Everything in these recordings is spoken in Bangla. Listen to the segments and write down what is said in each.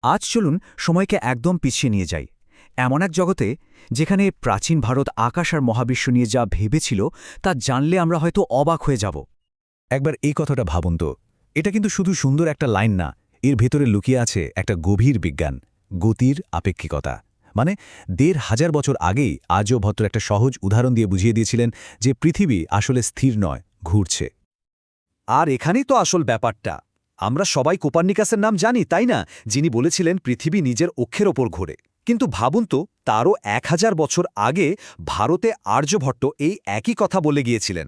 আজ চলুন সময়কে একদম পিছিয়ে নিয়ে যাই এমন এক জগতে যেখানে প্রাচীন ভারত আকাশ আর মহাবিশ্ব নিয়ে যা ভেবেছিল তা জানলে আমরা হয়তো অবাক হয়ে যাব। একবার এই কথাটা ভাবুন তো, এটা কিন্তু শুধু সুন্দর একটা লাইন না, এর ভেতরে লুকিয়ে আছে একটা গভীর বিজ্ঞান, গতির আপেক্ষিকতা। মানে ১৫০০ বছর আগেই আর্যভট্ট একটা সহজ উদাহরণ দিয়ে বুঝিয়ে দিয়েছিলেন যে পৃথিবী আসলে স্থির নয়, ঘুরছে। আর এখানেই তো আসল ব্যাপারটা। আমরা সবাই কোপার্নিকাসের নাম জানি, তাই না, যিনি বলেছিলেন পৃথিবী নিজের অক্ষের ওপর ঘোরে। কিন্তু ভাবুন তো, তারও ১০০০ বছর আগে ভারতে আর্যভট্ট এই একই কথা বলে গিয়েছিলেন।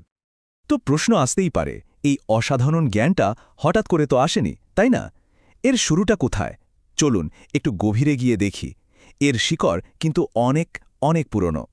তো প্রশ্ন আসতেই পারে, এই অসাধারণ জ্ঞানটা হঠাৎ করে তো আসেনি, তাই না? এর শুরুটা কোথায়? চলুন একটু গভীরে গিয়ে দেখি। এর শিকড় কিন্তু অনেক অনেক পুরনো।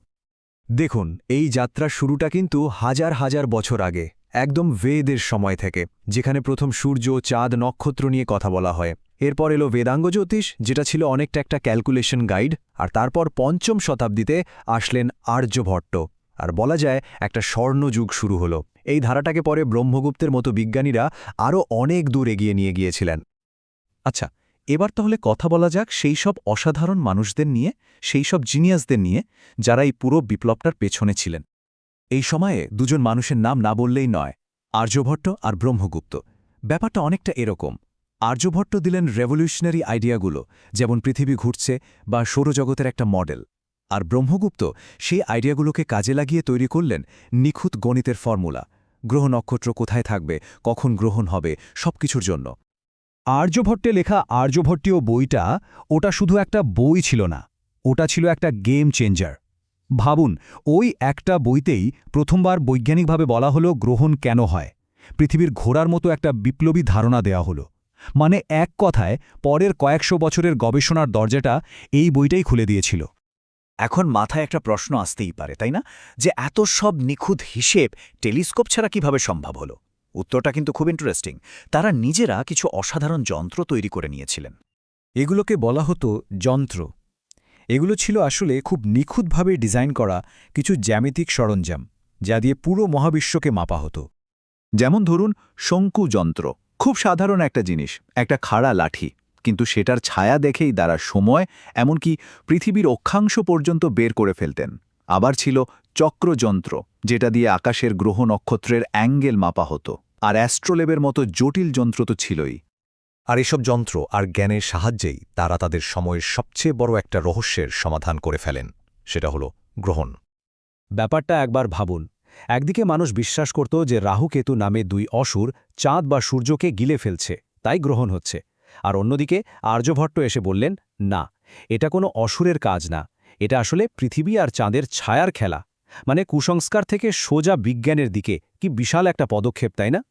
দেখুন, এই যাত্রার শুরুটা কিন্তু হাজার হাজার বছর আগে, একদম বেদের সময় থেকে, যেখানে প্রথম সূর্য, চাঁদ, নক্ষত্র নিয়ে কথা বলা হয়। এরপর এলো বেদাঙ্গ জ্যোতিষ, যেটা ছিল অনেকটা একটা ক্যালকুলেশন গাইড। আর তারপর ৫ম শতাব্দীতে আসলেন আর্যভট্ট। আর বলা যায় একটা স্বর্ণযুগ শুরু হলো। এই ধারাটাকে পরে ব্রহ্মগুপ্তের মতো বিজ্ঞানীরা আরও অনেক দূর এগিয়ে নিয়ে গিয়েছিলেন। আচ্ছা, এবার তাহলে কথা বলা যাক সেই সব অসাধারণ মানুষদের নিয়ে, সেই সব জিনিয়াসদের নিয়ে, যারা এই পুরো বিপ্লবটার পেছনে ছিলেন। এই সময়ে দুজন মানুষের নাম না বললেই নয়, আর্যভট্ট আর ব্রহ্মগুপ্ত। ব্যাপারটা অনেকটা এরকম। আর্যভট্ট দিলেন রেভলিউশনারি আইডিয়াগুলো, যেমন পৃথিবী ঘুরছে বা সৌরজগতের একটা মডেল। আর ব্রহ্মগুপ্ত সেই আইডিয়াগুলোকে কাজে লাগিয়ে তৈরি করলেন নিখুঁত গণিতের ফর্মুলা, গ্রহ নক্ষত্র কোথায় থাকবে, কখন গ্রহণ হবে, সবকিছুর জন্য। আর্যভট্টে লেখা আর্যভট্টীয় বইটা, ওটা শুধু একটা বই ছিল না, ওটা ছিল একটা গেম চেঞ্জার। ভাবুন, ওই একটা বইতেই প্রথমবার বৈজ্ঞানিকভাবে বলা হলো গ্রহণ কেন হয়, পৃথিবীর ঘোরার মতো একটা বিপ্লবী ধারণা দেওয়া হলো। মানে এক কথায় পরের কয়েকশো বছরের গবেষণার দরজাটা এই বইটাই খুলে দিয়েছিল। এখন মাথায় একটা প্রশ্ন আসতেই পারে, তাই না, যে এত সব নিখুঁত হিসেব টেলিস্কোপ ছাড়া কিভাবে সম্ভব হলো? উত্তরটা কিন্তু খুব ইন্টারেস্টিং। তারা নিজেরা কিছু অসাধারণ যন্ত্র তৈরি করে নিয়েছিলেন। এগুলোকে বলা হতো যন্ত্র। এগুলো ছিল আসলে খুব নিখুঁতভাবে ডিজাইন করা কিছু জ্যামিতিক সরঞ্জাম, যা দিয়ে পুরো মহাবিশ্বকে মাপা হতো। যেমন ধরুন শঙ্কু যন্ত্র, খুব সাধারণ একটা জিনিস, একটা খাড়া লাঠি, কিন্তু সেটার ছায়া দেখেই তারা সময়, এমনকি পৃথিবীর অক্ষাংশ পর্যন্ত বের করে ফেলতেন। আবার ছিল চক্রযন্ত্র, যেটা দিয়ে আকাশের গ্রহ নক্ষত্রের অ্যাঙ্গেল মাপা হতো। আর অ্যাস্ট্রোলেবের মতো জটিল যন্ত্র তো ছিলই। আর এসব যন্ত্র আর জ্ঞানের সাহায্যেই তারা তাদের সময়ের সবচেয়ে বড় একটা রহস্যের সমাধান করে ফেলেন, সেটা হলো গ্রহণ। ব্যাপারটা একবার ভাবুন। একদিকে মানুষ বিশ্বাস করত যে রাহু-কেতু নামে দুই অসুর চাঁদ বা সূর্যকে গিলে ফেলছে, তাই গ্রহণ হচ্ছে। আর অন্যদিকে আর্যভট্ট এসে বললেন, না, এটা কোনো অসুরের কাজ না, এটা আসলে পৃথিবী আর চাঁদের ছায়ার খেলা। মানে কুসংস্কার থেকে সোজা বিজ্ঞানের দিকে, কি বিশাল একটা পদক্ষেপ, তাই না?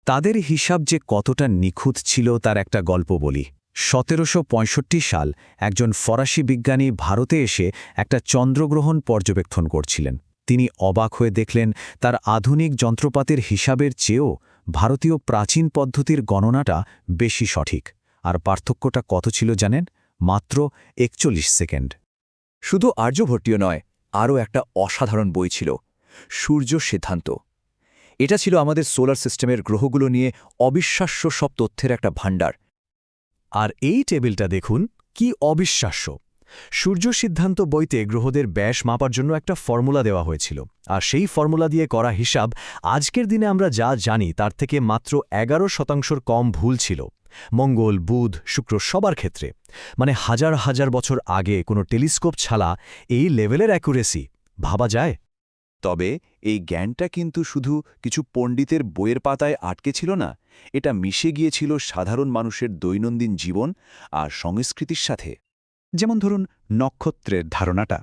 তাদের হিসাব যে কতটা নিখুঁত ছিল তার একটা গল্প বলি। ১৭৬৫ সাল একজন ফরাসি বিজ্ঞানী ভারতে এসে একটা চন্দ্রগ্রহণ পর্যবেক্ষণ করছিলেন। তিনি অবাক হয়ে দেখলেন তার আধুনিক যন্ত্রপাতির হিসাবের চেয়েও ভারতীয় প্রাচীন পদ্ধতির গণনাটা বেশি সঠিক। আর পার্থক্যটা কত ছিল জানেন? মাত্র ৪১ সেকেন্ড। শুধু আর্যভট্টীয় নয়, আরও একটা অসাধারণ বই ছিল, সূর্য সিদ্ধান্ত। এটা ছিল আমাদের সোলার সিস্টেমের গ্রহগুলো নিয়ে অবিশ্বাস্য সব তথ্যের একটা ভাণ্ডার। আর এই টেবিলটা দেখুন, কি অবিশ্বাস্য! সূর্য সিদ্ধান্ত বইতে গ্রহদের ব্যাস মাপার জন্য একটা ফর্মুলা দেওয়া হয়েছিল, আর সেই ফর্মুলা দিয়ে করা হিসাব আজকের দিনে আমরা যা জানি তার থেকে মাত্র ১১% কম ভুল ছিল, মঙ্গল, বুধ, শুক্র সবার ক্ষেত্রে। মানে হাজার হাজার বছর আগে কোনো টেলিস্কোপ ছাড়া এই লেভেলের অ্যাকুরেসি ভাবা যায়? তবে এই জ্ঞানটা কিন্তু শুধু কিছু পণ্ডিতের বইয়ের পাতায় আটকে ছিল না, এটা মিশে গিয়েছিল সাধারণ মানুষের দৈনন্দিন জীবন আর সংস্কৃতির সাথে। যেমন ধরুন নক্ষত্রের ধারণাটা।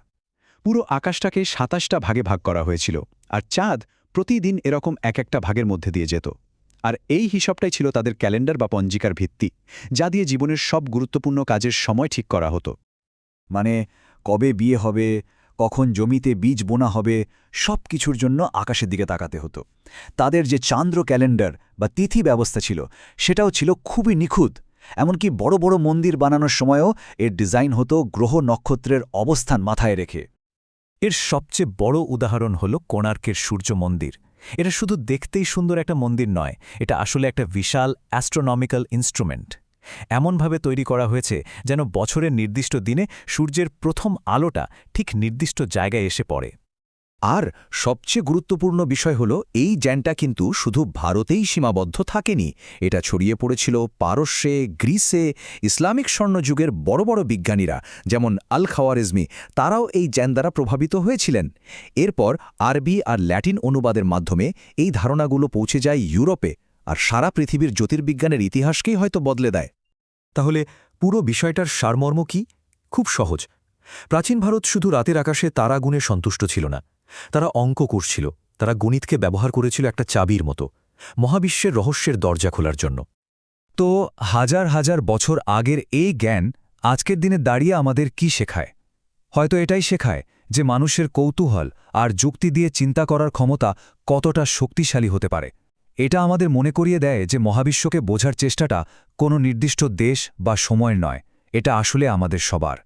পুরো আকাশটাকে ২৭টা ভাগে ভাগ করা হয়েছিল, আর চাঁদ প্রতিদিন এরকম এক একটা ভাগের মধ্যে দিয়ে যেত। আর এই হিসাবটাই ছিল তাদের ক্যালেন্ডার বা পঞ্জিকার ভিত্তি, যা দিয়ে জীবনের সব গুরুত্বপূর্ণ কাজের সময় ঠিক করা হতো। মানে কবে বিয়ে হবে, কখন জমিতে বীজ বোনা হবে, সব কিছুর জন্য আকাশের দিকে তাকাতে হতো। তাদের যে চান্দ্র ক্যালেন্ডার বা তিথি ব্যবস্থা ছিল, সেটাও ছিল খুবই নিখুঁত। এমনকি বড় বড় মন্দির বানানোর সময়ও এর ডিজাইন হতো গ্রহ নক্ষত্রের অবস্থান মাথায় রেখে। এর সবচেয়ে বড় উদাহরণ হল কোণার্কের সূর্য মন্দির। এটা শুধু দেখতেই সুন্দর একটা মন্দির নয়, এটা আসলে একটা বিশাল অ্যাস্ট্রোনমিক্যাল ইনস্ট্রুমেন্ট। এমনভাবে তৈরি করা হয়েছে যেন বছরের নির্দিষ্ট দিনে সূর্যের প্রথম আলোটা ঠিক নির্দিষ্ট জায়গায় এসে পড়ে। আর সবচেয়ে গুরুত্বপূর্ণ বিষয় হল এই জ্ঞানটা কিন্তু শুধু ভারতেই সীমাবদ্ধ থাকেনি, এটা ছড়িয়ে পড়েছিল পারস্যে, গ্রিসে। ইসলামিক স্বর্ণযুগের বড় বড় বিজ্ঞানীরা যেমন আল খাওয়ারিজমি, তারাও এই জ্ঞান দ্বারা প্রভাবিত হয়েছিলেন। এরপর আরবি আর ল্যাটিন অনুবাদের মাধ্যমে এই ধারণাগুলো পৌঁছে যায় ইউরোপে, আর সারা পৃথিবীর জ্যোতির্বিজ্ঞানের ইতিহাসকেই হয়তো বদলে দেয়। তাহলে পুরো বিষয়টার সারমর্ম কি? খুব সহজ। প্রাচীন ভারত শুধু রাতের আকাশে তারা গুণে সন্তুষ্ট ছিল না, তারা অঙ্ক করছিল, তারা গণিতকে ব্যবহার করেছিল একটা চাবির মতো, মহাবিশ্বের রহস্যের দরজা খোলার জন্য। তো হাজার হাজার বছর আগের এই জ্ঞান আজকের দিনে দাঁড়িয়ে আমাদের কি শেখায়? হয়তো এটাই শেখায় যে মানুষের কৌতূহল আর যুক্তি দিয়ে চিন্তা করার ক্ষমতা কতটা শক্তিশালী হতে পারে। এটা আমাদের মনে করিয়ে দেয় যে মহাবিশ্বকে বোঝার চেষ্টাটা কোনো নির্দিষ্ট দেশ বা সময়ের নয়, এটা আসলে আমাদের সবার।